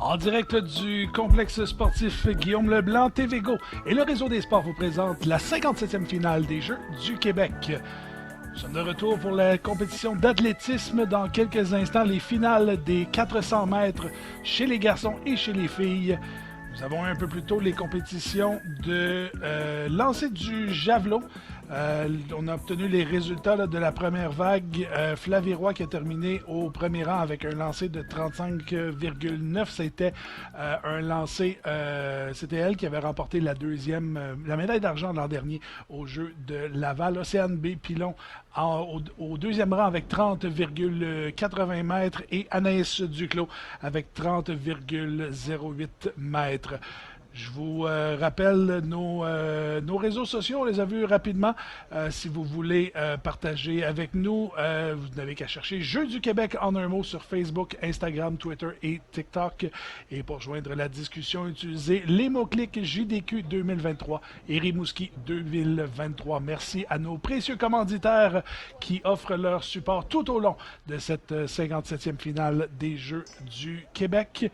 En direct du complexe sportif Guillaume Leblanc, TVgo et le réseau des sports vous présente la 57e finale des Jeux du Québec. Nous sommes de retour pour la compétition d'athlétisme. Dans quelques instants, les finales des 400 mètres chez les garçons et chez les filles. Nous avons un peu plus tôt les compétitions de lancer du javelot. On a obtenu les résultats là, de la première vague. Flavie Roy qui a terminé au premier rang avec un lancer de 35,9. C'était un lancer, c'était elle qui avait remporté la médaille d'argent l'an dernier aux Jeux de Laval. Océane B. Pilon au deuxième rang avec 30,80 mètres et Anaïs Duclos avec 30,08 mètres. Je vous rappelle nos réseaux sociaux, on les a vus rapidement. Si vous voulez partager avec nous, vous n'avez qu'à chercher Jeux du Québec en un mot sur Facebook, Instagram, Twitter et TikTok. Et pour joindre la discussion, utilisez les mots-clics JDQ 2023 et Rimouski 2023. Merci à nos précieux commanditaires qui offrent leur support tout au long de cette 57e finale des Jeux du Québec.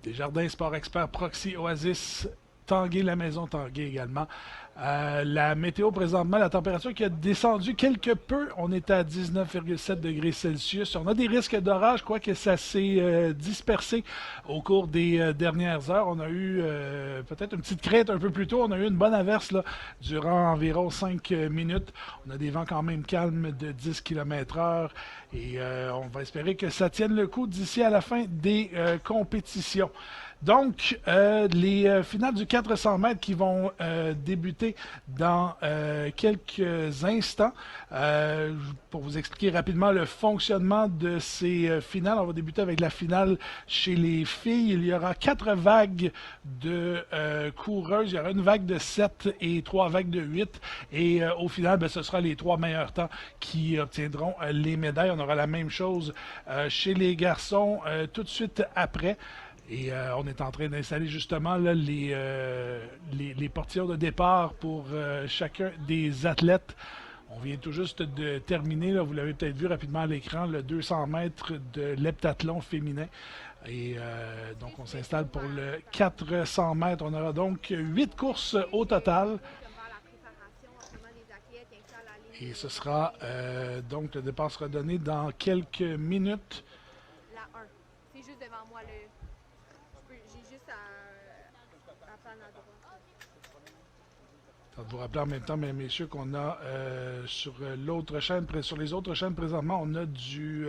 Desjardins Sport Expert, Proxy, Oasis, Tanguay, la maison Tanguay également. La météo présentement, la température qui a descendu quelque peu. On est à 19,7 degrés Celsius. On a des risques d'orage, quoique ça s'est dispersé au cours des dernières heures. On a eu peut-être une petite crête un peu plus tôt. On a eu une bonne averse là, durant environ 5 minutes. On a des vents quand même calmes de 10 km/h. Et on va espérer que ça tienne le coup d'ici à la fin des compétitions. Donc, les finales du 400 mètres qui vont débuter dans quelques instants. Pour vous expliquer rapidement le fonctionnement de ces finales, on va débuter avec la finale chez les filles. Il y aura 4 vagues de coureuses. Il y aura une vague de 7 et 3 vagues de 8. Et au final, ce sera les 3 meilleurs temps qui obtiendront les médailles. On aura la même chose chez les garçons tout de suite après. Et on est en train d'installer justement là, les portillons de départ pour chacun des athlètes. On vient tout juste de terminer, là, vous l'avez peut-être vu rapidement à l'écran, le 200 mètres de l'heptathlon féminin. Et donc on s'installe pour le 400 mètres. On aura donc 8 courses au total. Et ce sera donc le départ sera donné dans quelques minutes. La 1. C'est juste devant moi le. J'ai juste à prendre à droite. Je vais vous rappeler en même temps, mesdames et messieurs, qu'on a sur l'autre chaîne, sur les autres chaînes présentement, on a du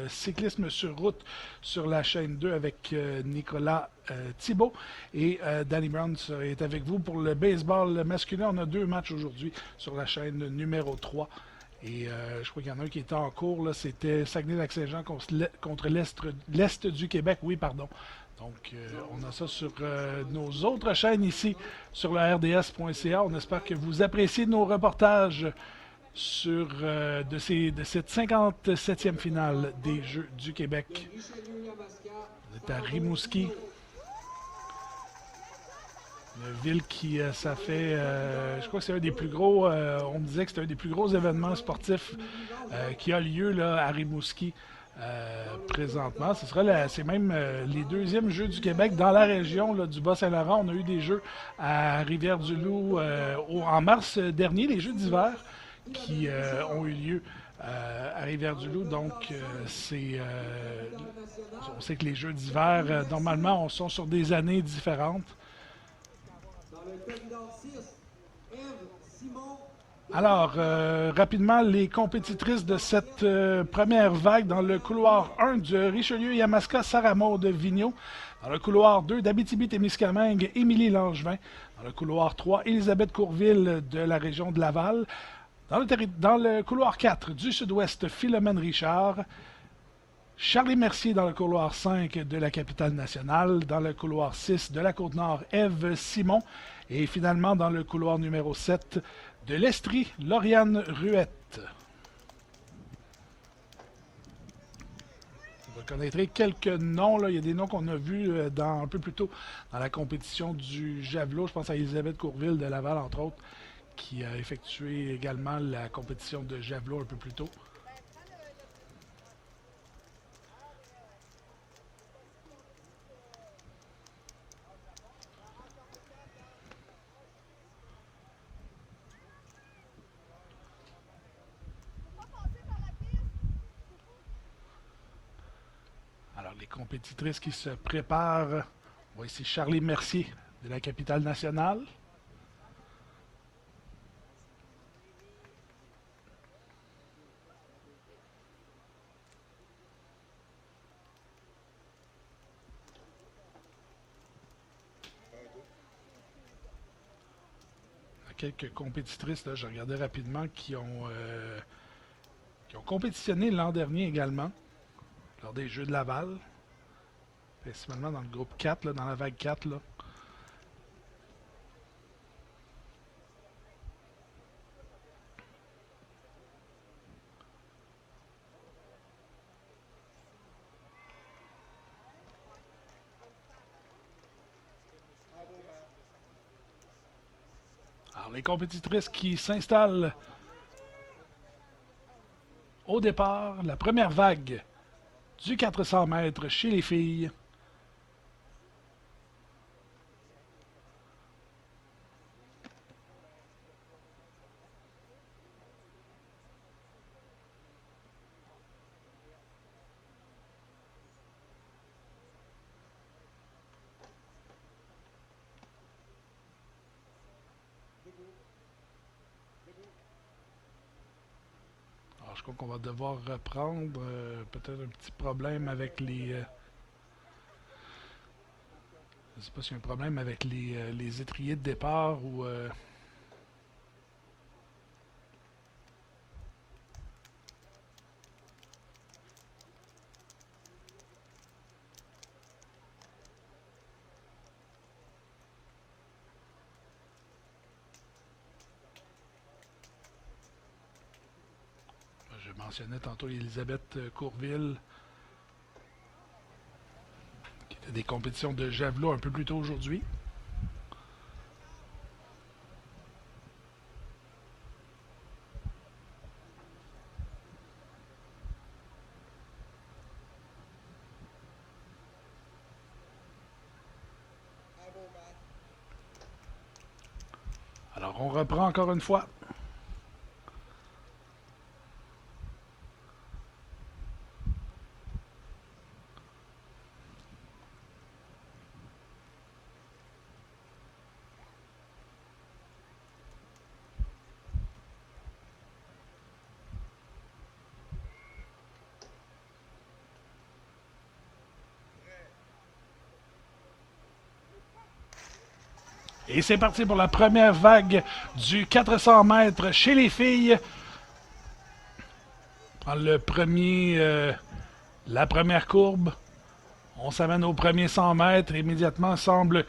cyclisme sur route sur la chaîne 2 avec Nicolas Thibault et Danny Brown est avec vous pour le baseball masculin. On a 2 matchs aujourd'hui sur la chaîne numéro 3. Et je crois qu'il y en a un qui était en cours, là, c'était Saguenay-Lac-Saint-Jean contre l'Est du Québec, oui, pardon. Donc, on a ça sur nos autres chaînes ici, sur la rds.ca. On espère que vous appréciez nos reportages de cette 57e finale des Jeux du Québec. On est à Rimouski. Une ville qui, ça fait, je crois que c'est un des plus gros, on me disait que c'était un des plus gros événements sportifs qui a lieu là, à Rimouski présentement. C'est même les 2e Jeux du Québec dans la région là, du Bas-Saint-Laurent. On a eu des Jeux à Rivière-du-Loup en mars dernier, les Jeux d'hiver qui ont eu lieu à Rivière-du-Loup. Donc, on sait que les Jeux d'hiver, normalement, on sont sur des années différentes. Alors, rapidement, les compétitrices de cette première vague dans le couloir 1 de Richelieu-Yamaska, Sarah Maud Vigneault. Dans le couloir 2 d'Abitibi-Témiscamingue, Émilie Langevin. Dans le couloir 3, Elisabeth Courville de la région de Laval. Dans le couloir 4 du Sud-Ouest, Philomène Richard. Charlie Mercier dans le couloir 5 de la capitale nationale. Dans le couloir 6 de la Côte-Nord, Ève Simon. Et finalement, dans le couloir numéro 7 de l'Estrie, Lauriane Ruette. Vous reconnaîtrez quelques noms, là. Il y a des noms qu'on a vus un peu plus tôt dans la compétition du javelot. Je pense à Elisabeth Courville de Laval, entre autres, qui a effectué également la compétition de javelot un peu plus tôt. Alors, les compétitrices qui se préparent. On voit ici Charlie Mercier de la capitale nationale. Quelques compétitrices, là, je regardais rapidement, qui ont compétitionné l'an dernier également, lors des Jeux de Laval, principalement dans le groupe 4, là, dans la vague 4. Là. Alors, les compétitrices qui s'installent au départ, la première vague du 400 mètres chez les filles. Alors, je crois qu'on va devoir reprendre. Peut-être un petit problème avec les... je ne sais pas s'il y a un problème avec les étriers de départ ou... Je mentionnais tantôt Elisabeth Courville, qui était des compétitions de javelot un peu plus tôt aujourd'hui. Alors, on reprend encore une fois. Et c'est parti pour la première vague du 400 mètres chez les filles. Le premier, la première courbe. On s'amène au premier 100 mètres. Immédiatement, semble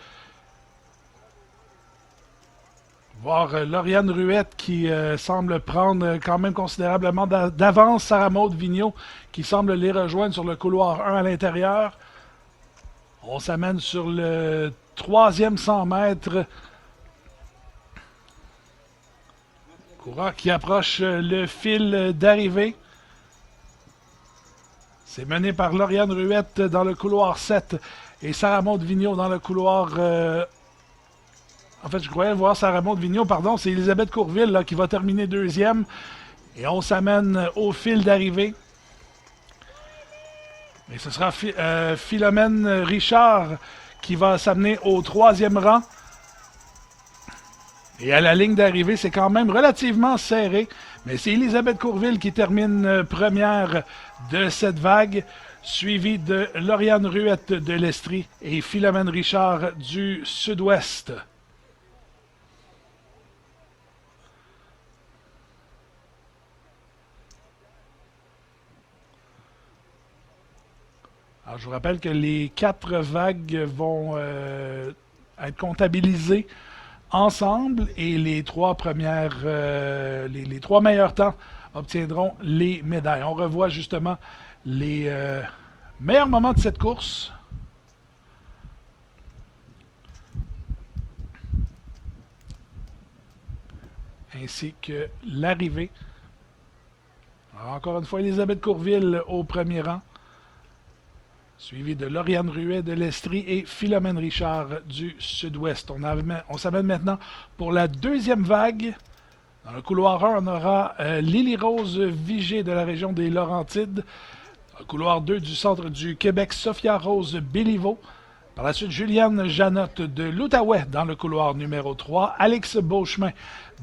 voir Lauriane Ruette qui semble prendre quand même considérablement d'avance. Sarah Maud Vigneault qui semble les rejoindre sur le couloir 1 à l'intérieur. On s'amène sur le troisième 100 mètres. Coureur qui approche le fil d'arrivée. C'est mené par Lauriane Ruette dans le couloir 7 et Sarah Maud Vigneault dans le couloir... En fait, je croyais voir Sarah Maud Vigneault, pardon, c'est Elisabeth Courville là, qui va terminer deuxième. Et on s'amène au fil d'arrivée. Et ce sera Philomène Richard qui va s'amener au troisième rang. Et à la ligne d'arrivée, c'est quand même relativement serré. Mais c'est Elisabeth Courville qui termine première de cette vague, suivie de Lauriane Ruette de l'Estrie et Philomène Richard du Sud-Ouest. Alors, je vous rappelle que les 4 vagues vont être comptabilisées ensemble et les 3 premières, les 3 meilleurs temps obtiendront les médailles. On revoit justement les Meilleur moment de cette course. Ainsi que l'arrivée. Encore une fois, Elisabeth Courville au premier rang. Suivi de Lauriane Ruet de l'Estrie et Philomène Richard du Sud-Ouest. On s'amène maintenant pour la deuxième vague. Dans le couloir 1, on aura Lily-Rose Vigé de la région des Laurentides. Dans le couloir 2 du centre du Québec, Sophia Rose Béliveau. Par la suite, Juliane Janotte de l'Outaouais dans le couloir numéro 3. Alex Beauchemin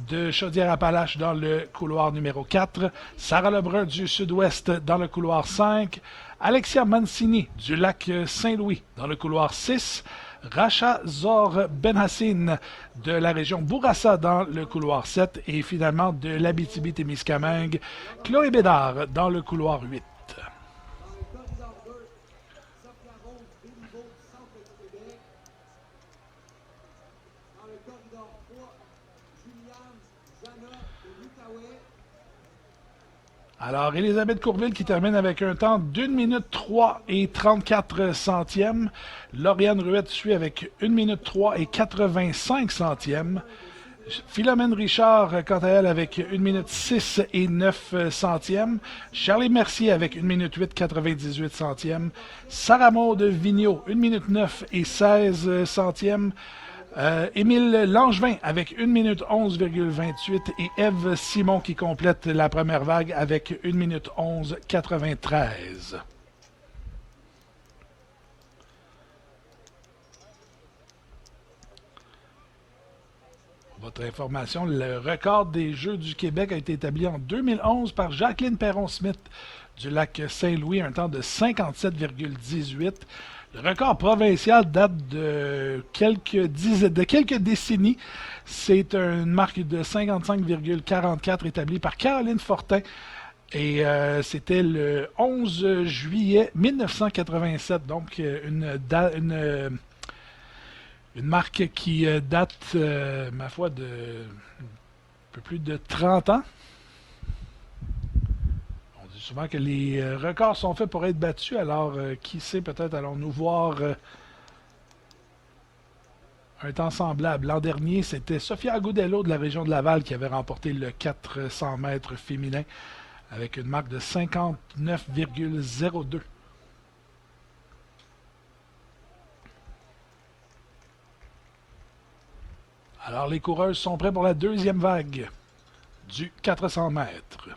de Chaudière-Appalaches dans le couloir numéro 4. Sarah Lebrun du Sud-Ouest dans le couloir 5. Alexia Mancini du lac Saint-Louis dans le couloir 6. Racha Zor Benhassine de la région Bourassa dans le couloir 7. Et finalement de l'Abitibi-Témiscamingue, Chloé Bédard dans le couloir 8. Alors, Elisabeth Courville qui termine avec un temps d'1 minute 3 et 34 centièmes. Lauriane Ruette suit avec 1 minute 3 et 85 centièmes. Philomène Richard, quant à elle, avec 1 minute 6 et 9 centièmes. Charlie Mercier avec 1 minute 8, 98 centièmes. Sarah Maud Vigneault, 1 minute 9 et 16 centièmes. Émile Langevin avec 1 minute 11,28 et Ève Simon qui complète la première vague avec 1 minute 11,93. Votre information, le record des Jeux du Québec a été établi en 2011 par Jacqueline Perron-Smith du lac Saint-Louis, un temps de 57,18. Le record provincial date de quelques décennies. C'est une marque de 55,44 établie par Caroline Fortin. Et c'était le 11 juillet 1987. Donc, une marque qui date, ma foi, de un peu plus de 30 ans. Souvent que les records sont faits pour être battus, alors qui sait, peut-être allons-nous voir un temps semblable. L'an dernier, c'était Sophia Agudelo de la région de Laval qui avait remporté le 400 mètres féminin avec une marque de 59,02. Alors les coureuses sont prêtes pour la deuxième vague du 400 mètres.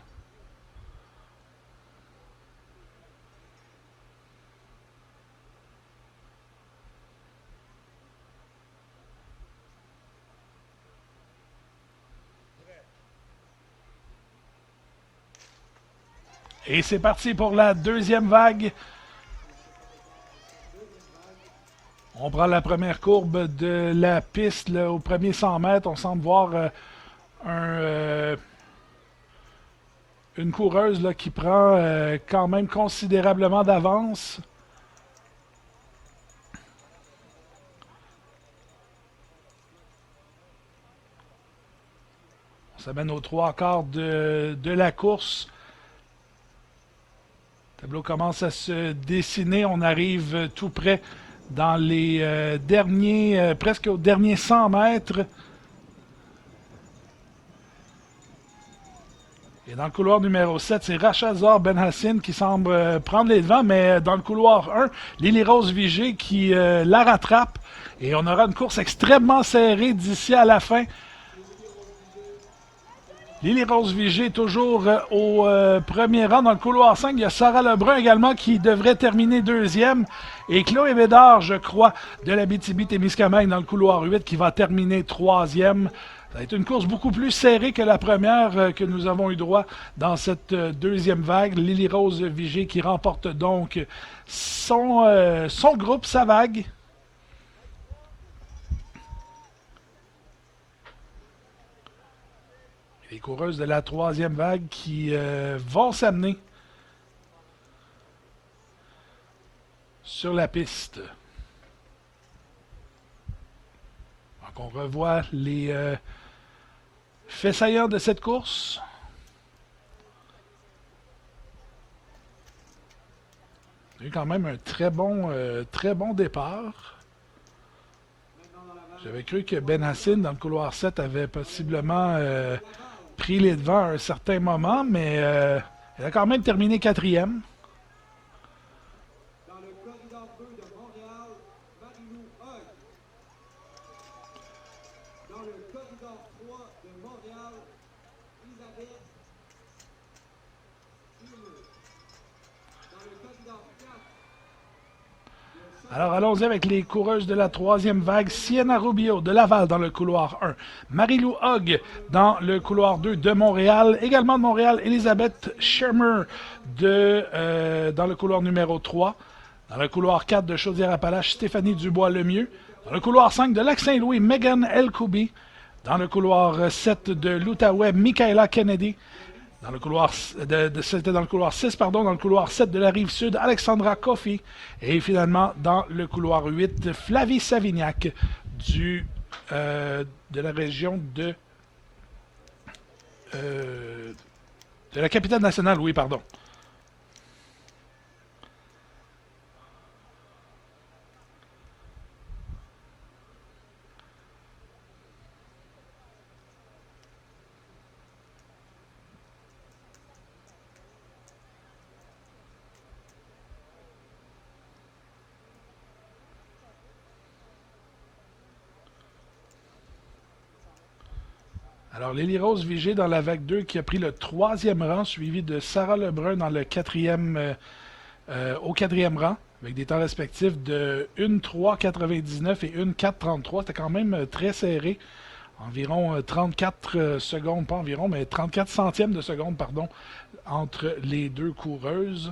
Et c'est parti pour la deuxième vague. On prend la première courbe de la piste là, au premier 100 mètres. On semble voir une coureuse là, qui prend quand même considérablement d'avance. On s'amène aux 3/4 de la course. Le tableau commence à se dessiner. On arrive tout près dans les presque aux derniers 100 mètres. Et dans le couloir numéro 7, c'est Rachazar Benhassine qui semble prendre les devants, mais dans le couloir 1, Lily-Rose Vigé qui la rattrape. Et on aura une course extrêmement serrée d'ici à la fin. Lily-Rose Vigé toujours au premier rang. Dans le couloir 5, il y a Sarah Lebrun également qui devrait terminer deuxième. Et Chloé Bédard, je crois, de l'Abitibi-Témiscamingue dans le couloir 8 qui va terminer troisième. Ça a été une course beaucoup plus serrée que la première que nous avons eu droit dans cette deuxième vague. Lily-Rose Vigé qui remporte donc son groupe, sa vague. Les coureuses de la troisième vague qui vont s'amener sur la piste. Donc on revoit les faits saillants de cette course. Il y a eu quand même un très bon départ. J'avais cru que Ben Hassin, dans le couloir 7, avait possiblement pris les devants à un certain moment, mais elle a quand même terminé quatrième. Dans le corridor 2 de Montréal, Marie-Lou Hogg. Dans le corridor 3 de Montréal, Elisabeth Hille. Dans le corridor 4, Alors allons-y avec les coureuses de la troisième vague. Sienna Rubio de Laval dans le couloir 1. Marie-Lou Hogg dans le couloir 2 de Montréal. Également de Montréal, Elisabeth Schermer dans le couloir numéro 3. Dans le couloir 4 de Chaudière-Appalaches, Stéphanie Dubois-Lemieux. Dans le couloir 5 de Lac-Saint-Louis, Megan Elkoubi. Dans le couloir 7 de l'Outaouais, Michaela Kennedy. Dans le couloir, c'était dans le couloir 6, pardon, dans le couloir 7 de la Rive-Sud, Alexandra Coffey. Et finalement, dans le couloir 8, Flavie Savignac de la région de la capitale nationale, oui, pardon. Alors, Lily Rose Vigée dans la vague 2 qui a pris le troisième rang, suivi de Sarah Lebrun dans le au quatrième rang, avec des temps respectifs de 1:3:99 et 1:4:33. C'était quand même très serré. Environ 34 secondes, pas environ, mais 34 centièmes de seconde, pardon, entre les deux coureuses.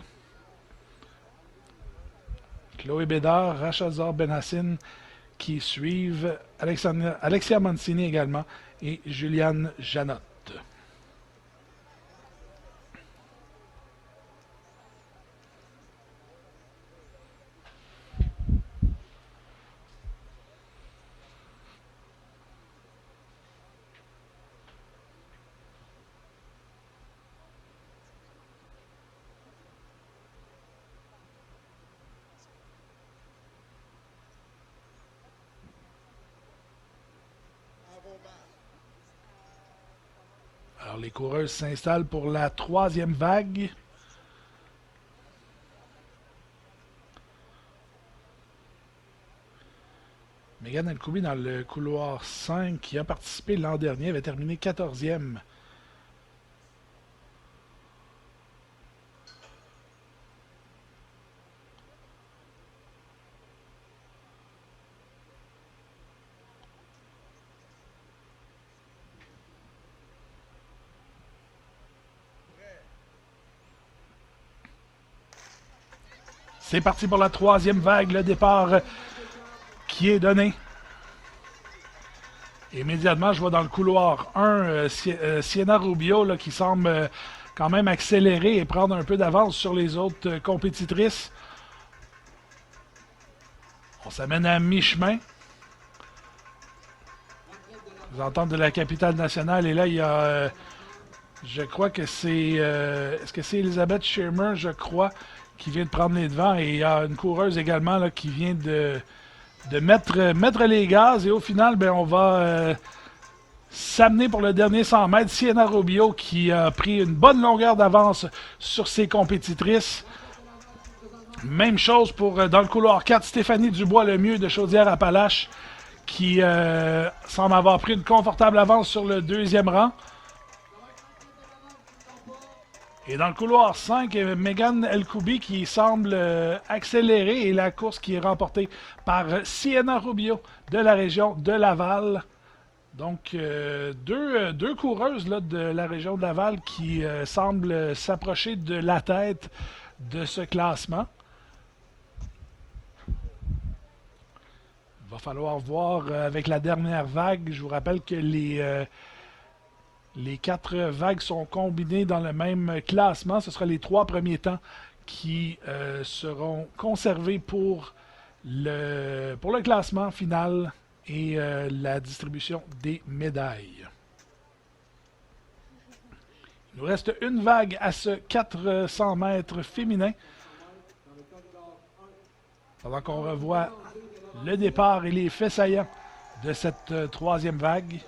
Chloé Bédard, Rachazar Benhassine qui suivent, Alexia Mancini également, et Juliane Janotte. Alors, les coureuses s'installent pour la troisième vague. Megan Elkoubi dans le couloir 5, qui a participé l'an dernier, avait terminé 14e. C'est parti pour la troisième vague, le départ qui est donné. Immédiatement, je vois dans le couloir 1 Sienna Rubio là, qui semble quand même accélérer et prendre un peu d'avance sur les autres compétitrices. On s'amène à mi-chemin. Vous entendez de la capitale nationale et là, il y a... je crois que c'est... est-ce que c'est Elisabeth Schermer, je crois, qui vient de prendre les devants. Et il y a une coureuse également là, qui vient de mettre les gaz. Et au final, ben, on va s'amener pour le dernier 100 mètres. Sienna Rubio qui a pris une bonne longueur d'avance sur ses compétitrices. Même chose pour, dans le couloir 4, Stéphanie Dubois-Lemieux de Chaudière-Appalaches qui semble avoir pris une confortable avance sur le deuxième rang. Et dans le couloir 5, Megan Elkoubi qui semble accélérer et la course qui est remportée par Sienna Rubio de la région de Laval. Donc, deux coureuses là, de la région de Laval qui semblent s'approcher de la tête de ce classement. Il va falloir voir avec la dernière vague. Je vous rappelle que les 4 vagues sont combinées dans le même classement. Ce sera les 3 premiers temps qui seront conservés pour le classement final et la distribution des médailles. Il nous reste une vague à ce 400 mètres féminin. Pendant qu'on revoit le départ et les faits saillants de cette troisième vague.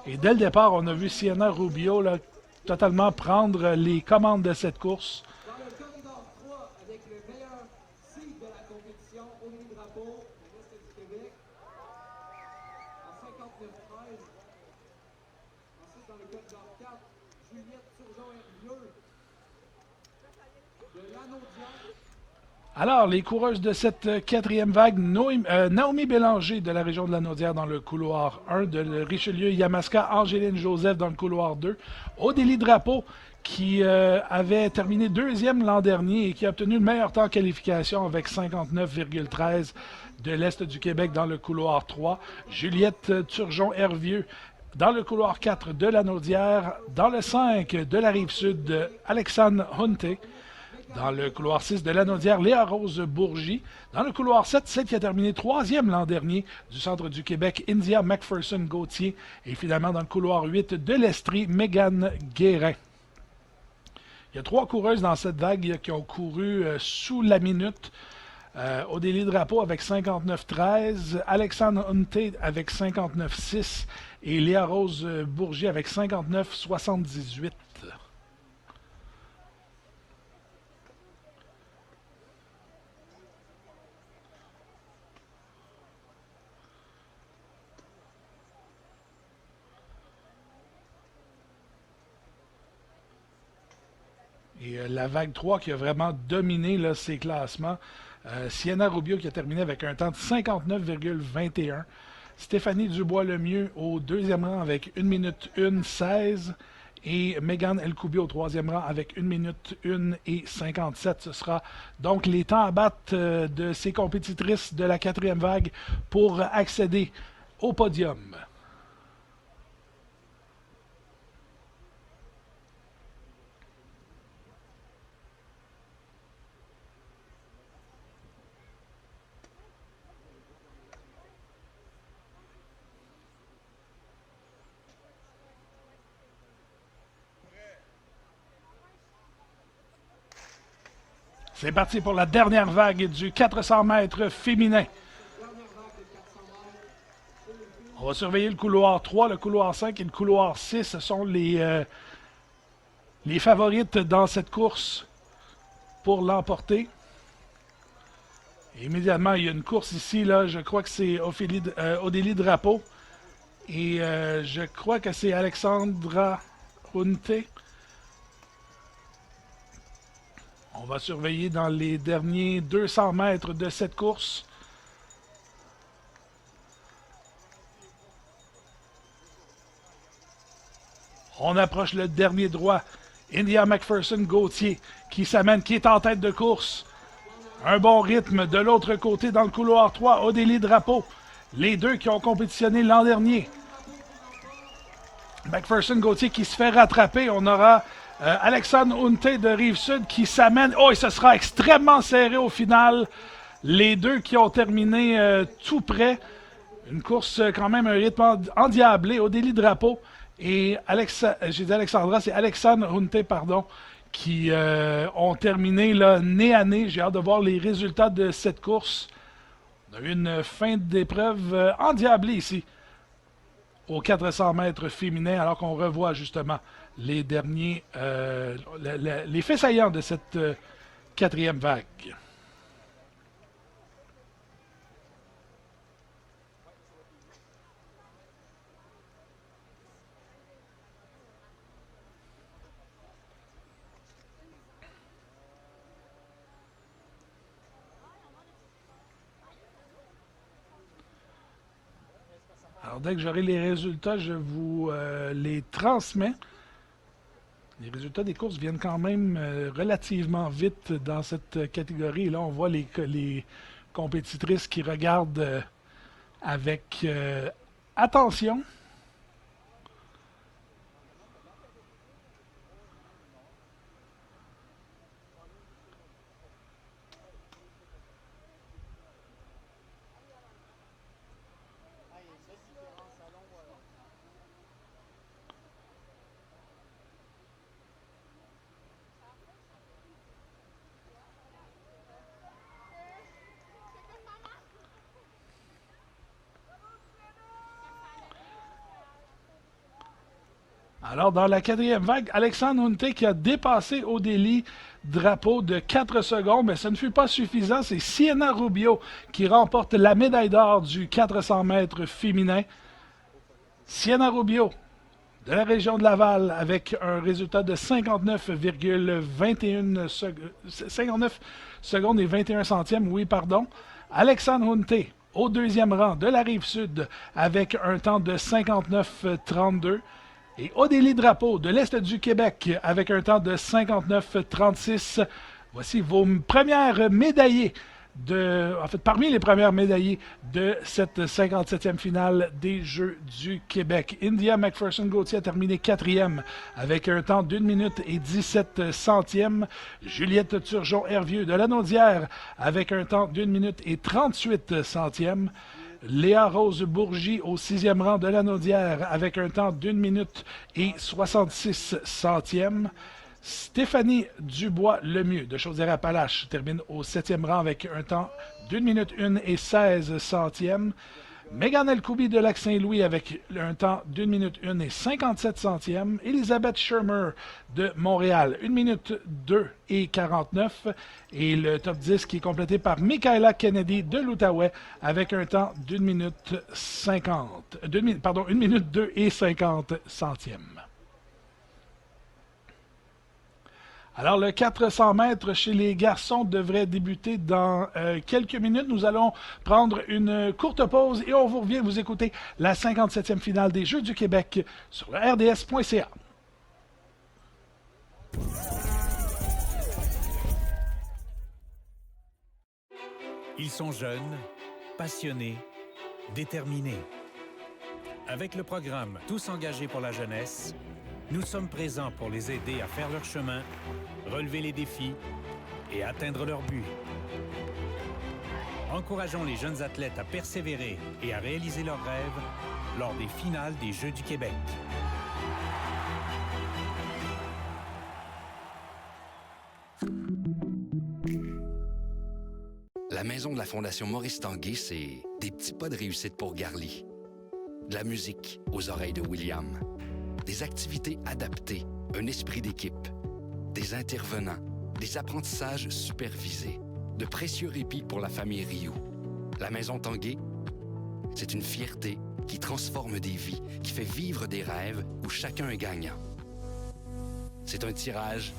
Et dès le départ, on a vu Sienna Rubio là, totalement prendre les commandes de cette course. Dans le corridor 3, avec le meilleur seed de la compétition, Aurélie Drapeau, de l'Est du Québec, en 59-13. Ensuite, dans le corridor 4, Juliette Turgeon-Hervieux, de Lanaudière. Alors, les coureuses de cette quatrième vague, Naomi Bélanger de la région de la Naudière dans le couloir 1, de Richelieu-Yamaska, Angéline Joseph dans le couloir 2, Odélie Drapeau qui avait terminé deuxième l'an dernier et qui a obtenu le meilleur temps en qualification avec 59,13 de l'Est du Québec dans le couloir 3, Juliette Turgeon-Hervieux dans le couloir 4 de la Naudière, dans le 5 de la Rive-Sud, Alexandre Hunté. Dans le couloir 6 de la Naudière, Léa Rose Bourgie. Dans le couloir 7, celle qui a terminé troisième l'an dernier du centre du Québec, India McPherson-Gauthier. Et finalement, dans le couloir 8 de l'Estrie, Mégane Guérin. Il y a 3 coureuses dans cette vague qui ont couru sous la minute. Odélie Drapeau avec 59,13, Alexandre Hunté avec 59,6 et Léa Rose Bourgie avec 59,78. Et la vague 3 qui a vraiment dominé là, ces classements. Sienna Rubio qui a terminé avec un temps de 59,21. Stéphanie Dubois-Lemieux au deuxième rang avec 1 minute 1,16. Et Mégane Elkoubi au troisième rang avec 1 minute 1 et 57. Ce sera donc les temps à battre de ces compétitrices de la quatrième vague pour accéder au podium. C'est parti pour la dernière vague du 400 mètres féminin. On va surveiller le couloir 3, le couloir 5 et le couloir 6. Ce sont les favorites dans cette course pour l'emporter. Immédiatement, il y a une course ici. Là, je crois que c'est Odélie Drapeau. Et je crois que c'est Alexandra Hunté. On va surveiller dans les derniers 200 mètres de cette course. On approche le dernier droit. India McPherson-Gauthier qui s'amène, qui est en tête de course. Un bon rythme de l'autre côté dans le couloir 3, Odélie Drapeau. Les deux qui ont compétitionné l'an dernier. McPherson-Gauthier qui se fait rattraper. On aura Alexandre Hunté de Rive-Sud qui s'amène. Oh, et ce sera extrêmement serré au final. Les deux qui ont terminé tout près. Une course quand même, un rythme endiablé. Odélie Drapeau et j'ai dit Alexandra, c'est Alexandre Hunté, pardon, qui ont terminé là, nez à nez. J'ai hâte de voir les résultats de cette course. On a eu une fin d'épreuve endiablée ici aux 400 mètres féminins, alors qu'on revoit justement les derniers, les faits saillants de cette quatrième vague. Alors, dès que j'aurai les résultats, je vous les transmets. Les résultats des courses viennent quand même relativement vite dans cette catégorie. Et là, on voit les compétitrices qui regardent avec attention. Alors, dans la quatrième vague, Alexandre Hunté qui a dépassé Odélie Drapeau de 4 secondes, mais ce ne fut pas suffisant. C'est Sienna Rubio qui remporte la médaille d'or du 400 mètres féminin. Sienna Rubio, de la région de Laval, avec un résultat de 59 secondes et 21 centièmes, oui, pardon. Alexandre Hunté, au deuxième rang de la Rive-Sud, avec un temps de 59,32. Et Odélie Drapeau, de l'Est du Québec, avec un temps de 59,36. Voici vos premières médaillées parmi les premières médaillées de cette 57e finale des Jeux du Québec. India McPherson-Gauthier a terminé 4e avec un temps d'1 minute et 17 centièmes. Juliette Turgeon-Hervieux de Lanaudière avec un temps d'1 minute et 38 centièmes. Léa Rose Bourgie au 6e rang de Lanaudière avec un temps d'1 minute et 66 centièmes. Stéphanie Dubois-Lemieux de Chaudière-Appalaches termine au 7e rang avec un temps d'1 minute 1 et 16 centièmes. Mégane Elkoubi de Lac-Saint-Louis avec un temps d'1 minute 1 et 57 centièmes. Elisabeth Schirmer de Montréal, 1 minute 2 et 49. Et le top 10 qui est complété par Michaela Kennedy de l'Outaouais avec un temps d'1 minute 1 minute 2 et 50 centièmes. Alors, le 400 mètres chez les garçons devrait débuter dans quelques minutes. Nous allons prendre une courte pause et on vous revient vous écouter la 57e finale des Jeux du Québec sur le rds.ca. Ils sont jeunes, passionnés, déterminés. Avec le programme Tous engagés pour la jeunesse, nous sommes présents pour les aider à faire leur chemin, relever les défis et atteindre leurs buts. Encourageons les jeunes athlètes à persévérer et à réaliser leurs rêves lors des finales des Jeux du Québec. La maison de la Fondation Maurice Tanguay, c'est des petits pas de réussite pour Garly. De la musique aux oreilles de William. Des activités adaptées, un esprit d'équipe, des intervenants, des apprentissages supervisés, de précieux répits pour la famille Rioux. La Maison Tanguay, c'est une fierté qui transforme des vies, qui fait vivre des rêves où chacun est gagnant. C'est un tirage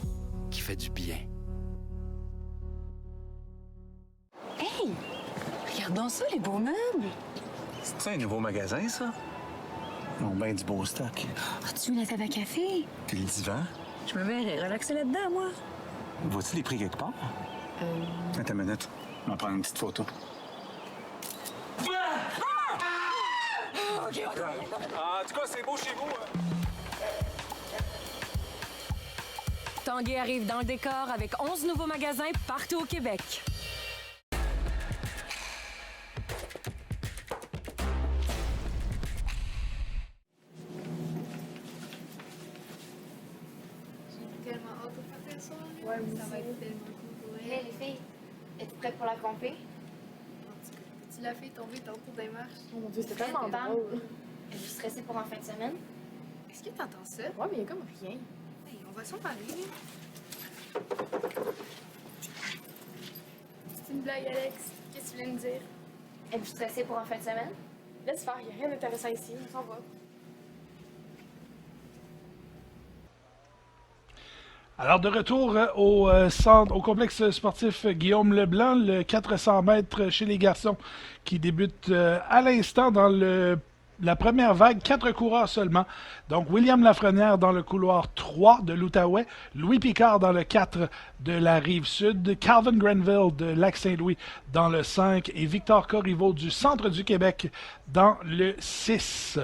qui fait du bien. Hey! Regardons ça, les beaux meubles! C'est un nouveau magasin, ça? Ils ont bien du beau stock. As-tu vu la table à café? Puis le divan? Je me verrais relaxer là-dedans, moi. Vois-tu les prix quelque part? Attends une minute. On va prendre une petite photo. OK, OK. En tout cas, c'est beau chez vous. Tanguay arrive dans le décor avec 11 nouveaux magasins partout au Québec. Tellement hâte de faire ça. Ouais, moi Ça va aussi. être tellement cool pour Hey, elle. les filles, êtes-tu prêtes pour la compé? Tu l'as fait tomber tantôt des marches. Oh mon Dieu, c'était tellement tellement drôle. drôle. Êtes-vous stressée pour en fin de semaine? Est-ce que t'entends ça? Ouais, mais il y a comme rien. Hey, on va s'en parler. C'est une blague, Alex. Qu'est-ce que tu viens de dire? Êtes-vous stressée pour en fin de semaine? Laisse faire, il n'y a rien d'intéressant ici. On s'en va. Alors, de retour au complexe sportif Guillaume Leblanc, le 400 mètres chez les garçons qui débute à l'instant dans la première vague, 4 coureurs seulement. Donc, William Lafrenière dans le couloir 3 de l'Outaouais, Louis Picard dans le 4 de la Rive-Sud, Calvin Grenville de Lac-Saint-Louis dans le 5 et Victor Corriveau du centre du Québec dans le 6.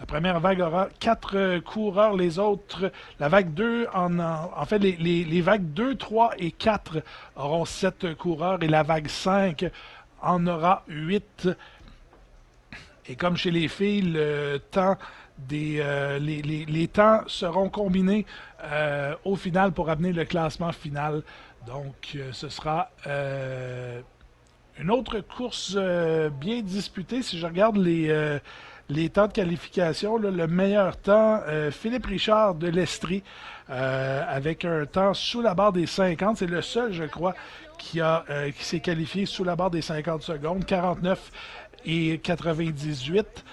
La première vague aura 4 coureurs, les autres, la vague 2, en fait, les vagues 2, 3 et 4 auront 7 coureurs et la vague 5 en aura 8. Et comme chez les filles, le temps les temps seront combinés au final pour amener le classement final. Donc, ce sera une autre course bien disputée. Si je regarde les temps de qualification, là, le meilleur temps, Philippe Richard de l'Estrie, avec un temps sous la barre des 50. C'est le seul, je crois, qui s'est qualifié sous la barre des 50 secondes, 49 et 98.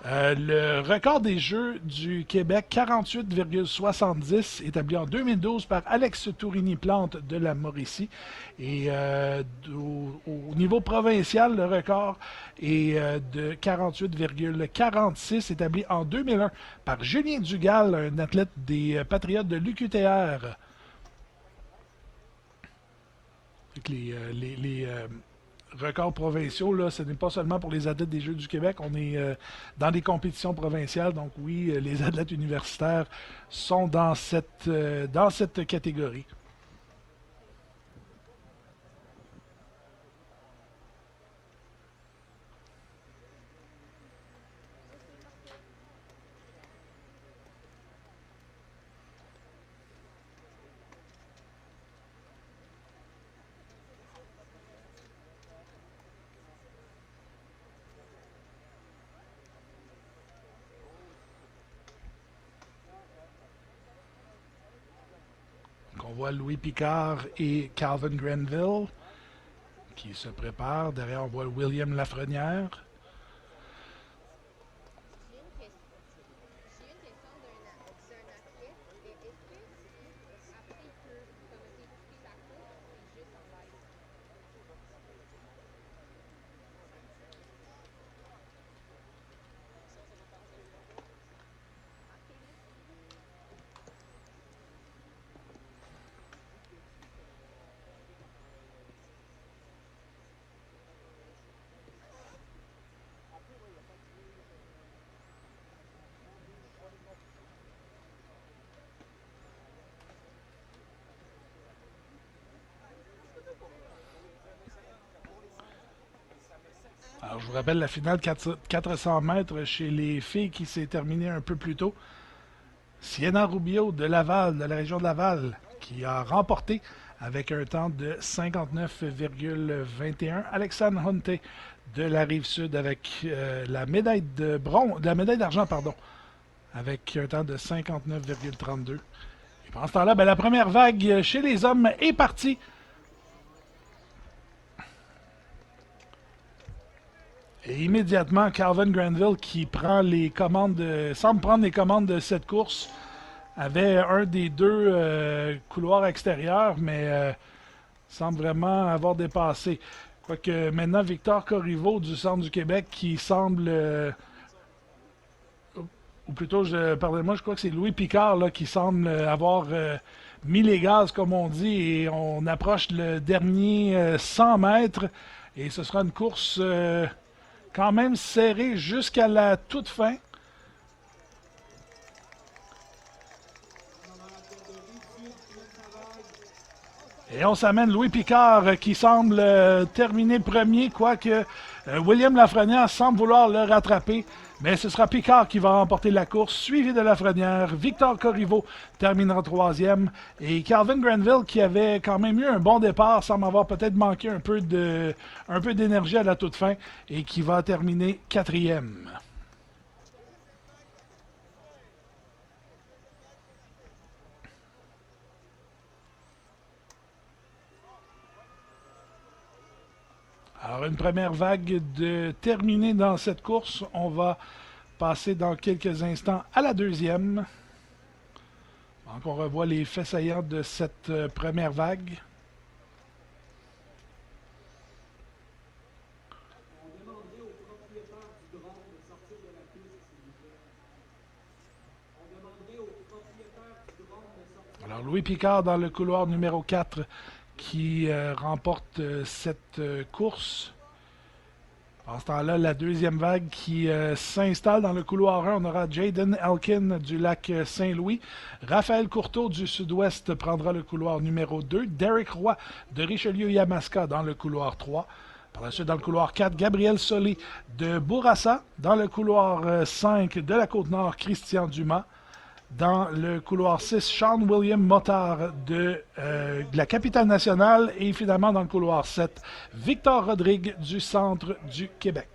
Le record des Jeux du Québec, 48,70, établi en 2012 par Alex Tourini-Plante de la Mauricie. Et au niveau provincial, le record est de 48,46, établi en 2001 par Julien Dugal, un athlète des Patriotes de l'UQTR. Les records provinciaux, là, ce n'est pas seulement pour les athlètes des Jeux du Québec, on est dans des compétitions provinciales, donc oui, les athlètes universitaires sont dans cette catégorie. On voit Louis Picard et Calvin Granville qui se préparent. Derrière, on voit William Lafrenière. Alors, je vous rappelle la finale 400 mètres chez les filles qui s'est terminée un peu plus tôt. Sienna Rubio de Laval, de la région de Laval, qui a remporté avec un temps de 59,21. Alexandre Hunte de la Rive-Sud avec la médaille d'argent, avec un temps de 59,32. Et pendant ce temps-là, la première vague chez les hommes est partie. Et immédiatement, Calvin Granville, qui prend les commandes semble prendre les commandes de cette course, avait un des deux couloirs extérieurs, mais semble vraiment avoir dépassé. Quoique maintenant, Victor Corriveau du Centre du Québec, qui semble... ou plutôt, pardonnez-moi, je crois que c'est Louis Picard là, qui semble avoir mis les gaz, comme on dit, et on approche le dernier 100 mètres, et ce sera une course... quand même serré jusqu'à la toute fin. Et on s'amène Louis Picard qui semble terminer premier, quoique William Lafrenière semble vouloir le rattraper. Mais ce sera Picard qui va remporter la course, suivi de Lafrenière. Victor Corriveau terminera troisième. Et Calvin Granville, qui avait quand même eu un bon départ, semble avoir peut-être manqué un peu d'énergie à la toute fin, et qui va terminer quatrième. Alors, une première vague de terminée dans cette course. On va passer dans quelques instants à la deuxième. Donc, on revoit les faits saillants de cette première vague. Alors, Louis Picard dans le couloir numéro 4 qui remporte cette course. En ce temps-là, la deuxième vague qui s'installe dans le couloir 1. On aura Jaden Elkin du lac Saint-Louis. Raphaël Courteau du sud-ouest prendra le couloir numéro 2. Derek Roy de Richelieu-Yamaska dans le couloir 3. Par la suite, dans le couloir 4, Gabriel Solé de Bourassa. Dans le couloir 5 de la Côte-Nord, Christian Dumas. Dans le couloir 6, Sean William Motard de la capitale nationale. Et finalement, dans le couloir 7, Victor Rodrigue du centre du Québec.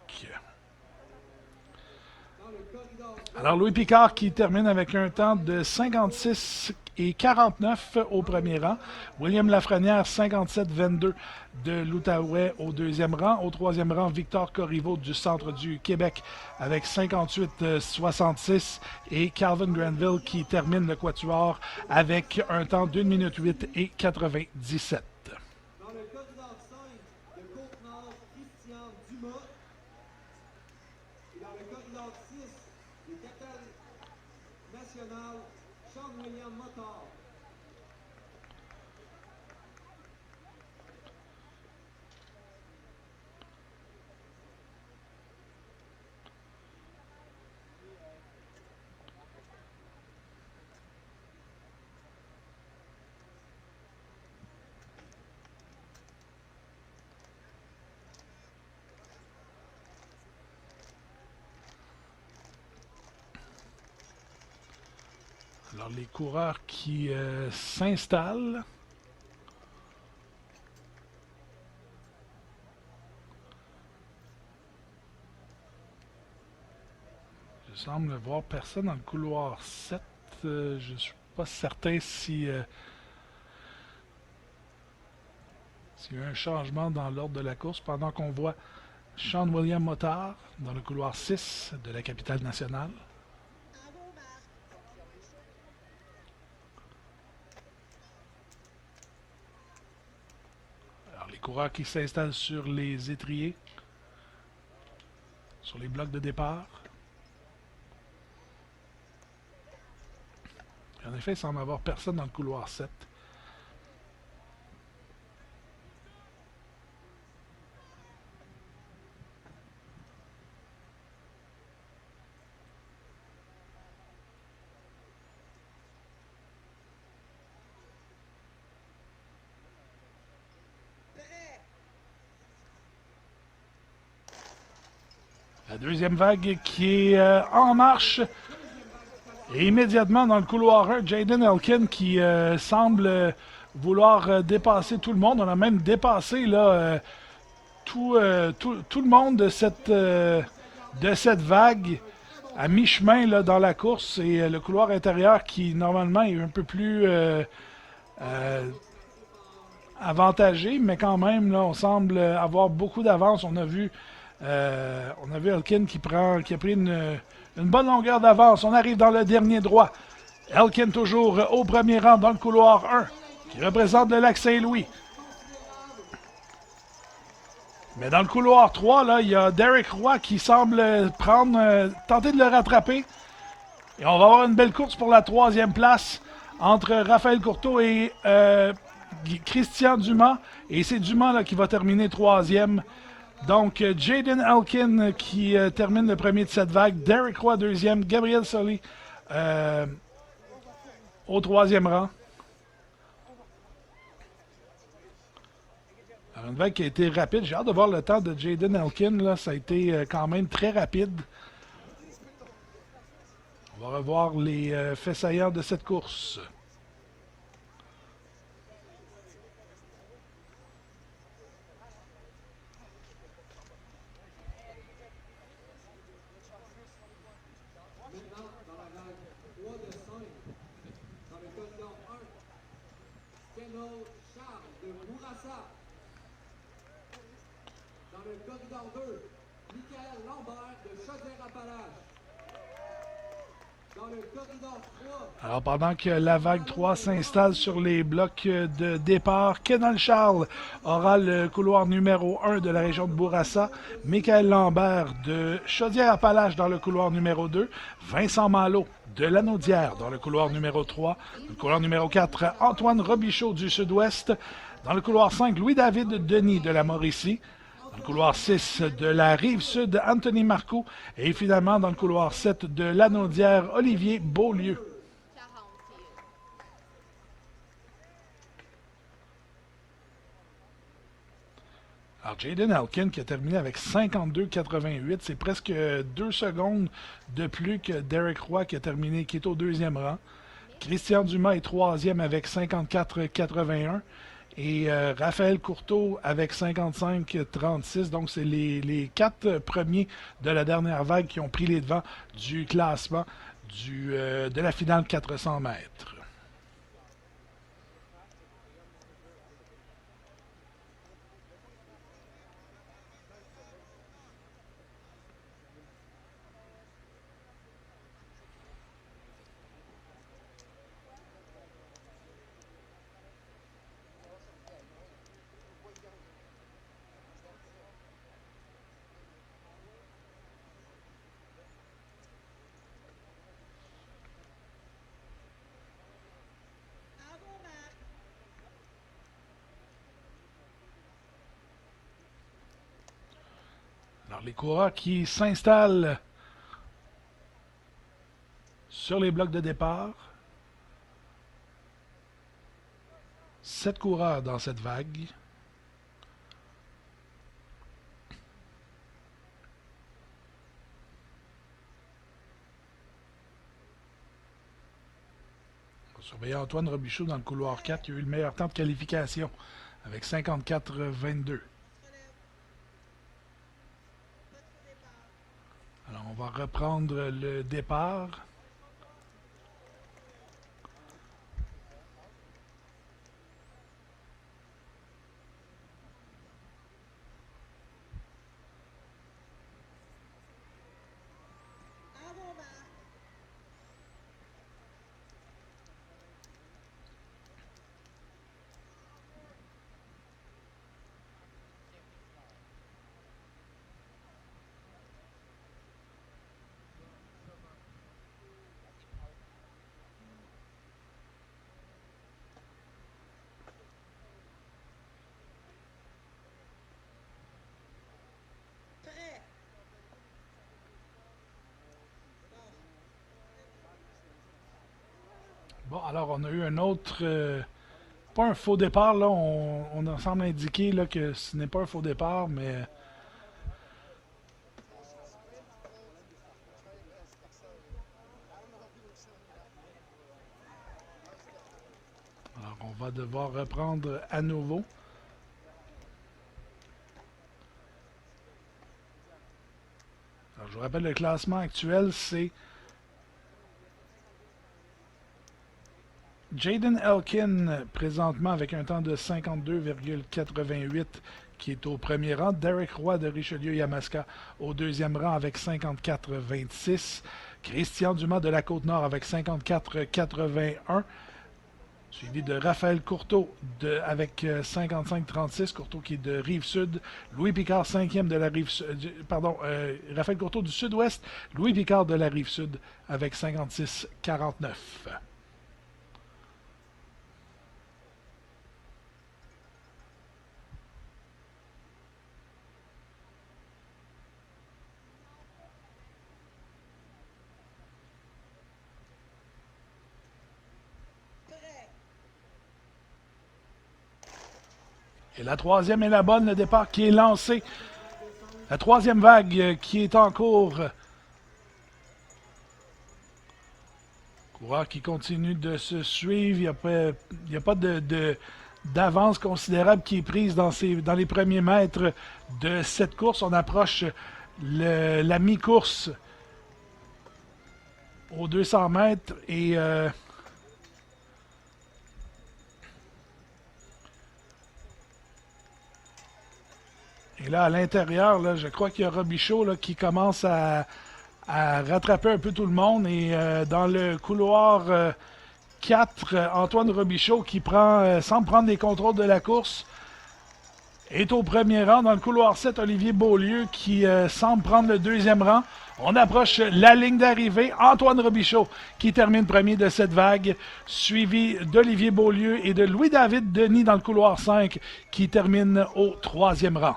Alors, Louis Picard qui termine avec un temps de 56 et 49 au premier rang. William Lafrenière, 57-22 de l'Outaouais au deuxième rang. Au troisième rang, Victor Corriveau du centre du Québec avec 58-66. Et Calvin Granville qui termine le quatuor avec un temps d'1 minute 8 et 97. Dans le corridor 5, de Côte-Nord, Christian Dumas. Et dans le corridor 6, de Catal National, Sean-William Motard. Alors, les coureurs qui s'installent. Je semble voir personne dans le couloir 7. Je ne suis pas certain si s'il y a eu un changement dans l'ordre de la course pendant qu'on voit Sean-William Motard dans le couloir 6 de la capitale nationale. Les coureurs qui s'installent sur les étriers, sur les blocs de départ. En effet, il semble y avoir personne dans le couloir 7. La deuxième vague qui est en marche. Et immédiatement dans le couloir 1, Jaden Elkin qui semble vouloir dépasser tout le monde. On a même dépassé là, tout le monde de cette vague à mi-chemin là, dans la course. Et le couloir intérieur qui normalement est un peu plus avantagé, mais quand même là, on semble avoir beaucoup d'avance. On a vu Elkin qui a pris une bonne longueur d'avance. On arrive dans le dernier droit. Elkin toujours au premier rang dans le couloir 1, qui représente le Lac-Saint-Louis. Mais dans le couloir 3, là, il y a Derek Roy qui semble tenter de le rattraper. Et on va avoir une belle course pour la troisième place entre Raphaël Courteau et Christian Dumas. Et c'est Dumas là, qui va terminer troisième. Donc, Jaden Elkin qui termine le premier de cette vague. Derek Roy deuxième. Gabriel Sully au troisième rang. Alors, une vague qui a été rapide. J'ai hâte de voir le temps de Jaden Elkin. Là. Ça a été quand même très rapide. On va revoir les faits saillants de cette course. Alors, pendant que la vague 3 s'installe sur les blocs de départ, Kenal Charles aura le couloir numéro 1 de la région de Bourassa, Michael Lambert de Chaudière-Appalaches dans le couloir numéro 2, Vincent Malo de Lanaudière dans le couloir numéro 3, dans le couloir numéro 4, Antoine Robichaud du Sud-Ouest, dans le couloir 5, Louis-David Denis de la Mauricie, dans le couloir 6 de la Rive-Sud, Anthony Marcoux, et finalement dans le couloir 7 de Lanaudière, Olivier Beaulieu. Alors, Jaden Elkin qui a terminé avec 52,88, c'est presque 2 secondes de plus que Derek Roy qui est au deuxième rang. Christian Dumas est troisième avec 54,81. et Raphaël Courteau avec 55-36. Donc, c'est les 4 premiers de la dernière vague qui ont pris les devants du classement de la finale 400 mètres. Alors, les coureurs qui s'installent sur les blocs de départ. 7 coureurs dans cette vague. On va surveiller Antoine Robichaud dans le couloir 4 qui a eu le meilleur temps de qualification avec 54-22. Alors, on va reprendre le départ. Bon, alors on a eu un autre... pas un faux départ, là. On semble indiquer là, que ce n'est pas un faux départ, mais... Alors, on va devoir reprendre à nouveau. Alors, je vous rappelle, le classement actuel, c'est... Jaden Elkin, présentement avec un temps de 52,88 qui est au premier rang. Derek Roy de Richelieu-Yamaska au deuxième rang avec 54,26. Christian Dumas de la Côte-Nord avec 54,81. Suivi de Raphaël Courteau avec 55,36. Courteau qui est de Rive-Sud. Louis Picard, 5e de la Rive-Sud. Pardon, Raphaël Courteau du Sud-Ouest. Louis Picard de la Rive-Sud avec 56,49. Et la troisième est la bonne, le départ qui est lancé. La troisième vague qui est en cours. Coureur qui continue de se suivre. Il n'y a pas d'avance considérable qui est prise dans les premiers mètres de cette course. On approche la mi-course aux 200 mètres et... Et là, à l'intérieur, là, je crois qu'il y a Robichaud là, qui commence à rattraper un peu tout le monde. Et dans le couloir 4, Antoine Robichaud qui semble prendre les contrôles de la course est au premier rang. Dans le couloir 7, Olivier Beaulieu qui semble prendre le deuxième rang. On approche la ligne d'arrivée. Antoine Robichaud qui termine premier de cette vague, suivi d'Olivier Beaulieu et de Louis-David Denis dans le couloir 5 qui termine au troisième rang.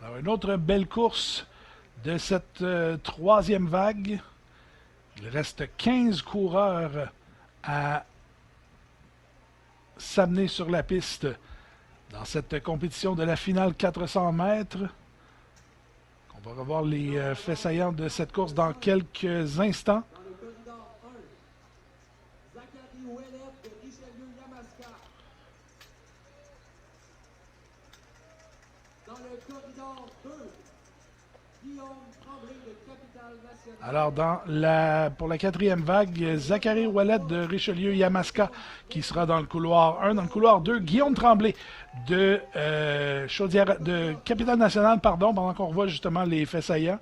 Alors, une autre belle course de cette troisième vague. Il reste 15 coureurs à s'amener sur la piste dans cette compétition de la finale 400 mètres. On va revoir les faits saillants de cette course dans quelques instants. Dans le corridor 1, Zachary Ouellet de Richelieu-Yamaska. Dans le corridor 2, Guillaume Tremblay de Capitale-Nationale. Alors, pour la quatrième vague, Zachary Ouellet de Richelieu-Yamaska qui sera dans le couloir 1. Dans le couloir 2, Guillaume Tremblay de Capitale-Nationale, pendant qu'on revoit justement les faits saillants.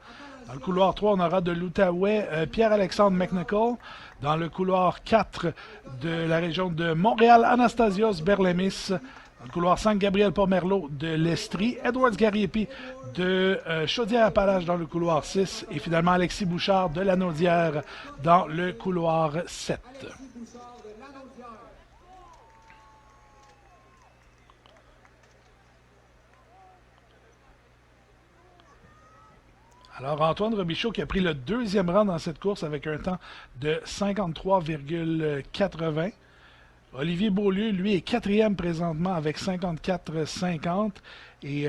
Dans le couloir 3, on aura de l'Outaouais Pierre-Alexandre McNichol. Dans le couloir 4 de la région de Montréal, Anastasios Berlemis. Dans le couloir 5, Gabriel Pomerleau de l'Estrie. Edwards Gariepi de Chaudière-Appalaches dans le couloir 6. Et finalement, Alexis Bouchard de Lanaudière dans le couloir 7. Alexis Bouchard de Lanaudière. Alors, Antoine Robichaud qui a pris le deuxième rang dans cette course avec un temps de 53,80. Olivier Beaulieu, lui, est quatrième présentement avec 54,50. Et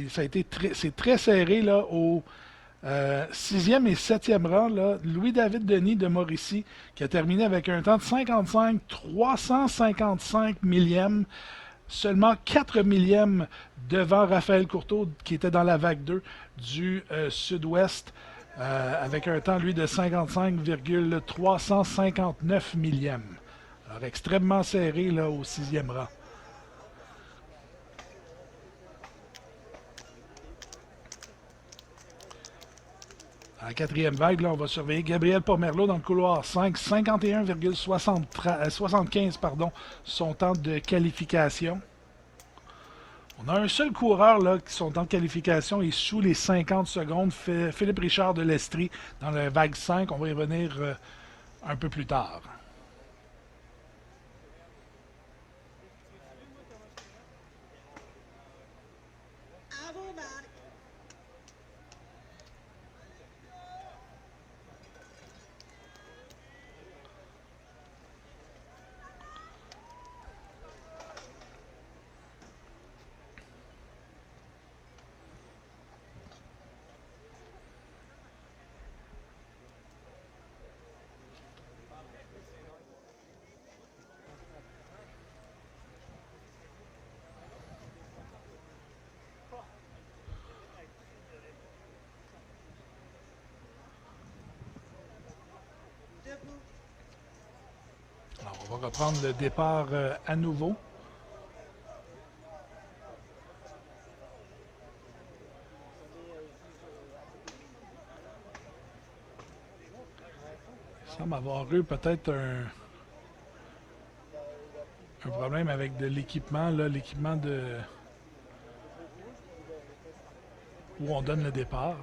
c'est très serré là, au sixième et septième rang. Là, Louis-David Denis de Mauricie qui a terminé avec un temps de 55,355 millièmes. Seulement 4 millièmes devant Raphaël Courteau qui était dans la vague 2 du sud-ouest avec un temps, lui, de 55,359 millièmes. Alors, extrêmement serré là, au sixième rang. À la quatrième vague, là, on va surveiller Gabriel Pomerleau dans le couloir 5, 51,75 son temps de qualification. On a un seul coureur là, qui son temps de qualification est sous les 50 secondes, Philippe Richard de l'Estrie dans la vague 5. On va y revenir un peu plus tard. Alors, on va reprendre le départ à nouveau. Il semble avoir eu peut-être un problème avec de l'équipement, l'équipement où on donne le départ.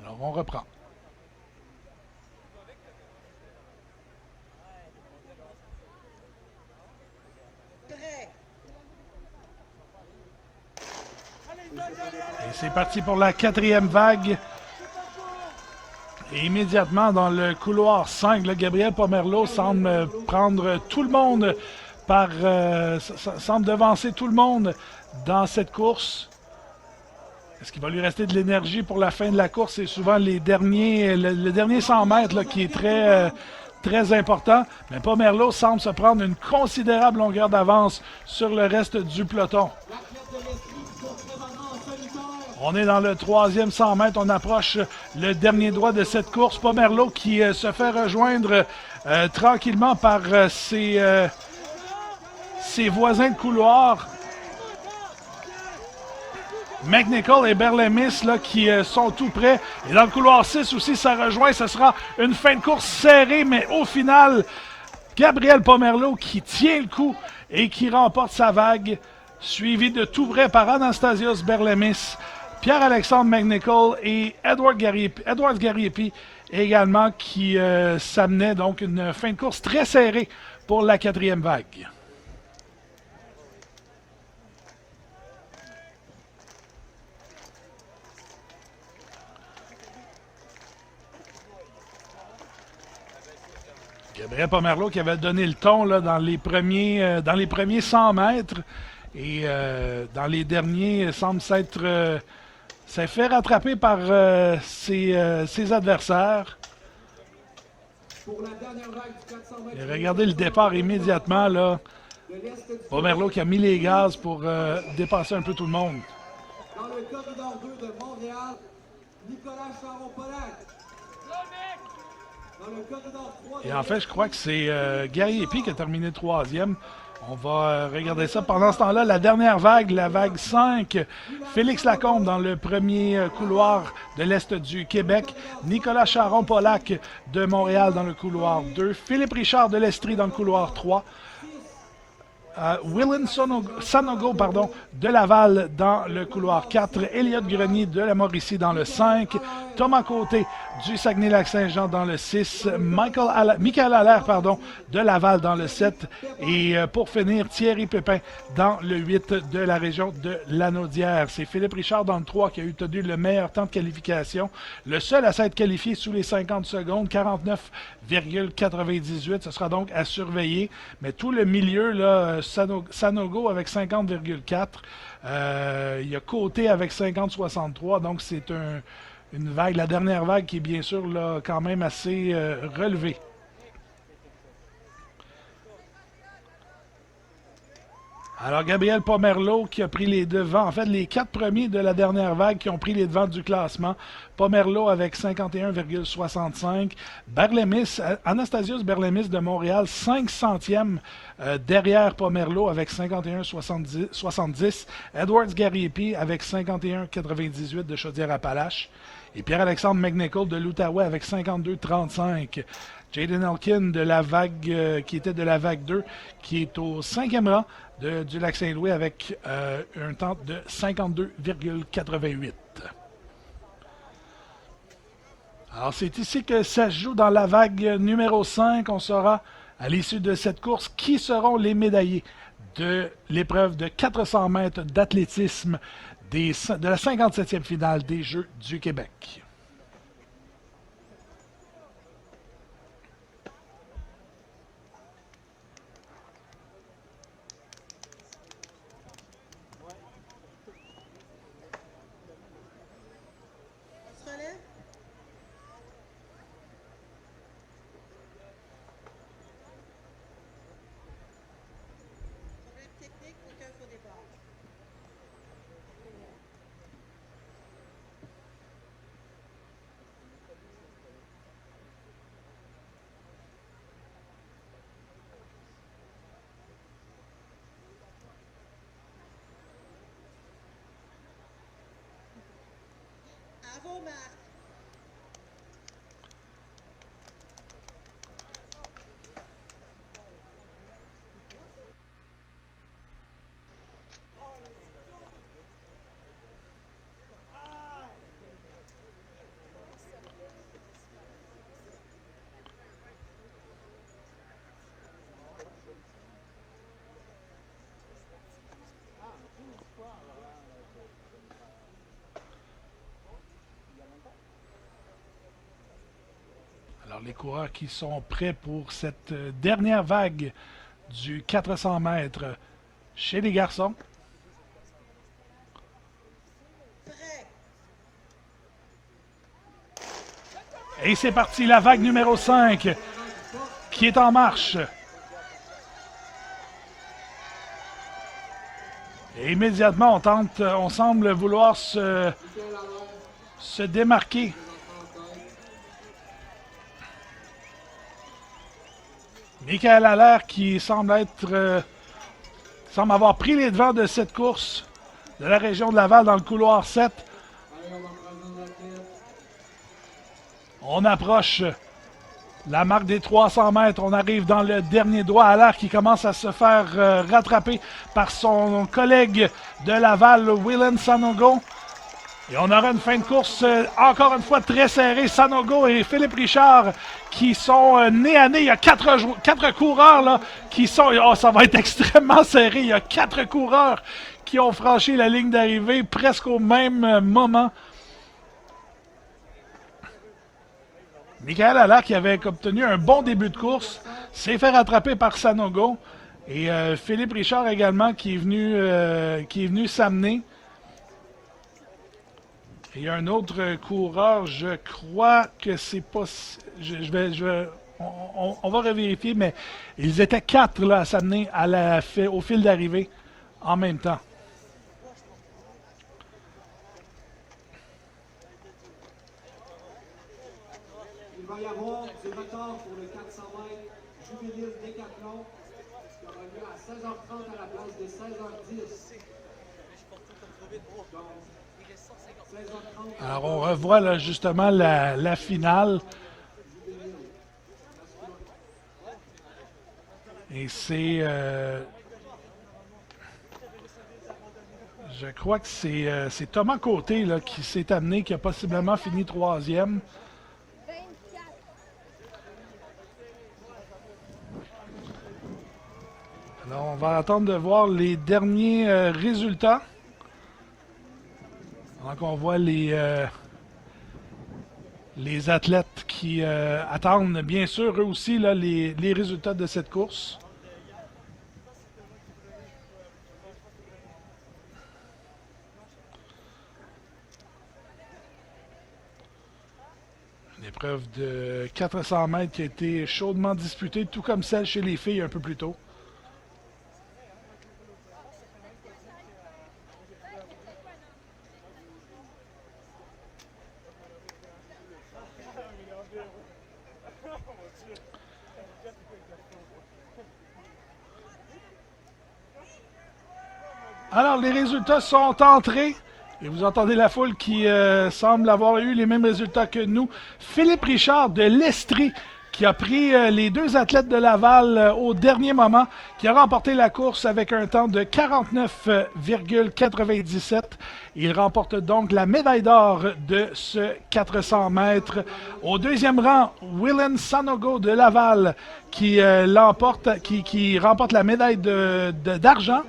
Alors, on reprend. Et c'est parti pour la quatrième vague. Et immédiatement, dans le couloir 5, là, Gabriel Pomerleau semble prendre tout le monde semble devancer tout le monde dans cette course. Est-ce qu'il va lui rester de l'énergie pour la fin de la course? C'est souvent le dernier 100 mètres là, qui est très important. Mais Pomerleau semble se prendre une considérable longueur d'avance sur le reste du peloton. On est dans le troisième 100 mètres. On approche le dernier droit de cette course. Pomerleau qui se fait rejoindre tranquillement par ses voisins de couloir. McNichol et Berlemis là, qui sont tout près. Et dans le couloir 6 aussi, ça rejoint. Ce sera une fin de course serrée, mais au final, Gabriel Pomerleau qui tient le coup et qui remporte sa vague, suivi de tout vrai par Anastasios Berlemis, Pierre-Alexandre McNichol et Edward Gariepi également qui s'amenait donc une fin de course très serrée pour la 4e vague. Gabriel Pomerleau qui avait donné le ton là, dans les premiers 100 mètres et dans les derniers semble s'être fait rattraper par ses adversaires. Pour la dernière vague du 400 mètres. Et regardez le départ immédiatement là. Pomerleau qui a mis les gaz pour dépasser un peu tout le monde. Dans le corridor 2 de Montréal, Nicolas Charon-Polac. Dans le corridor 3 Et en fait, je crois que c'est Gariepi qui a terminé 3e. On va regarder ça. Pendant ce temps-là, la dernière vague, la vague 5, Félix Lacombe dans le premier couloir de l'Est du Québec, Nicolas Charon-Polac de Montréal dans le couloir 2, Philippe Richard de l'Estrie dans le couloir 3, Willen Sanogo de Laval dans le couloir 4, Elliot Grenier de la Mauricie dans le 5, Thomas Côté du Saguenay-Lac-Saint-Jean dans le 6, Michael Allaire de Laval dans le 7 et pour finir Thierry Pépin dans le 8 de la région de Lanaudière. C'est Philippe Richard dans le 3 qui a obtenu le meilleur temps de qualification, le seul à s'être qualifié sous les 50 secondes, 49,98. Ce sera donc à surveiller, mais tout le milieu là, Sanogo avec 50,4. Il y a Côté avec 50,63. Donc, c'est une vague, la dernière vague qui est bien sûr là, quand même assez relevée. Alors, Gabriel Pomerleau qui a pris les devants. En fait, les 4 premiers de la dernière vague qui ont pris les devants du classement. Pomerleau avec 51,65. Anastasios Berlemis de Montréal, 5 centièmes derrière Pomerleau avec 51,70. Edwards Gariepi avec 51,98 de Chaudière-Appalaches. Et Pierre-Alexandre McNichol de l'Outaouais avec 52,35. Jaden Elkin de la vague qui était de la vague 2, qui est au 5e rang du Lac-Saint-Louis avec un temps de 52,88. Alors, c'est ici que ça se joue dans la vague numéro 5. On saura, à l'issue de cette course, qui seront les médaillés de l'épreuve de 400 mètres d'athlétisme de la 57e finale des Jeux du Québec. Alors, les coureurs qui sont prêts pour cette dernière vague du 400 mètres chez les garçons. Et c'est parti, la vague numéro 5 qui est en marche. Et immédiatement, on semble vouloir se démarquer. Michael Allaire qui semble avoir pris les devants de cette course de la région de Laval dans le couloir 7. On approche La marque des 300 mètres, on arrive dans le dernier doigt à l'air qui commence à se faire rattraper par son collègue de Laval, Willen Sanogo. Et on aura une fin de course encore une fois très serrée. Sanogo et Philippe Richard qui sont nez à nez. Il y a quatre coureurs là, qui sont... Oh, ça va être extrêmement serré. Il y a 4 coureurs qui ont franchi la ligne d'arrivée presque au même moment. Michael Allaire, qui avait obtenu un bon début de course, s'est fait rattraper par Sanogo. Et Philippe Richard également qui est venu s'amener. Et il y a un autre coureur, je crois que c'est pas... On va revérifier, mais ils étaient 4 là, à s'amener au fil d'arrivée en même temps. Il va y avoir du retard pour le 400 mètres juvénile décathlon qui aura lieu à 16h30 à la place de 16h10. Alors, on revoit là, justement la finale. Et c'est... je crois que c'est Thomas Côté là, qui s'est amené, qui a possiblement fini 3e. Alors, on va attendre de voir les derniers résultats. Donc, on voit les athlètes qui attendent, bien sûr, eux aussi, là, les résultats de cette course. Une épreuve de 400 mètres qui a été chaudement disputée, tout comme celle chez les filles un peu plus tôt. Alors, les résultats sont entrés. Et vous entendez la foule qui semble avoir eu les mêmes résultats que nous. Philippe Richard de l'Estrie, qui a pris les 2 athlètes de Laval au dernier moment, qui a remporté la course avec un temps de 49,97. Il remporte donc la médaille d'or de ce 400 mètres. Au deuxième rang, Willen Sanogo de Laval, qui remporte la médaille d'argent.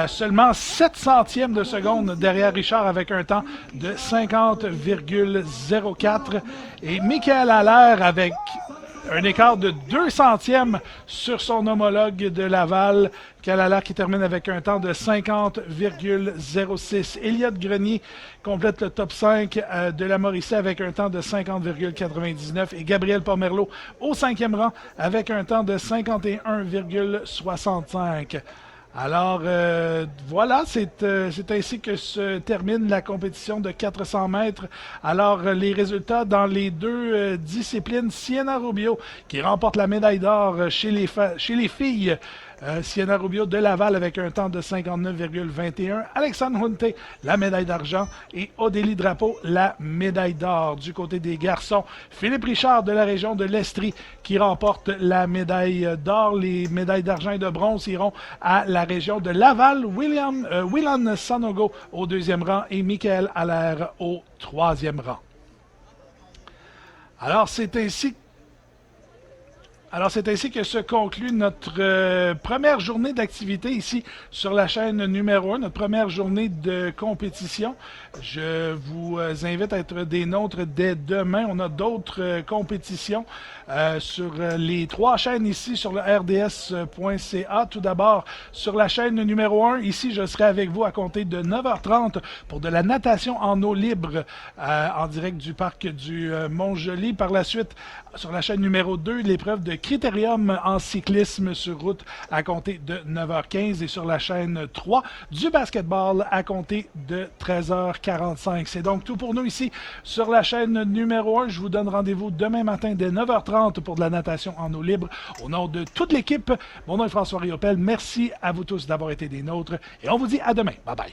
Seulement 7 centièmes de seconde derrière Richard avec un temps de 50,04. Et Michael Allaire avec un écart de 2 centièmes sur son homologue de Laval. Michael Allaire qui termine avec un temps de 50,06. Elliot Grenier complète le top 5 de la Mauricie avec un temps de 50,99. Et Gabriel Pomerleau au 5e rang avec un temps de 51,65. Alors, voilà, c'est ainsi que se termine la compétition de 400 mètres. Alors, les résultats dans les 2 disciplines. Sienna Rubio, qui remporte la médaille d'or chez les filles. Sienna Rubio de Laval avec un temps de 59,21. Alexandre Hunté, la médaille d'argent. Et Odélie Drapeau, la médaille d'or. Du côté des garçons, Philippe Richard de la région de l'Estrie qui remporte la médaille d'or. Les médailles d'argent et de bronze iront à la région de Laval. Willan Sanogo au 2e rang et Michael Allaire au 3e rang. Alors, c'est ainsi que se conclut notre première journée d'activité ici sur la chaîne numéro 1, notre première journée de compétition. Je vous invite à être des nôtres dès demain. On a d'autres compétitions sur les 3 chaînes ici sur le rds.ca. Tout d'abord, sur la chaîne numéro 1, ici, je serai avec vous à compter de 9h30 pour de la natation en eau libre en direct du parc du Mont-Joli. Par la suite, sur la chaîne numéro 2, l'épreuve de critérium en cyclisme sur route à compter de 9h15 et sur la chaîne 3 du basketball à compter de 13h45. C'est donc tout pour nous ici sur la chaîne numéro 1. Je vous donne rendez-vous demain matin dès 9h30 pour de la natation en eau libre. Au nom de toute l'équipe, mon nom est François Riopel. Merci à vous tous d'avoir été des nôtres et on vous dit à demain. Bye bye.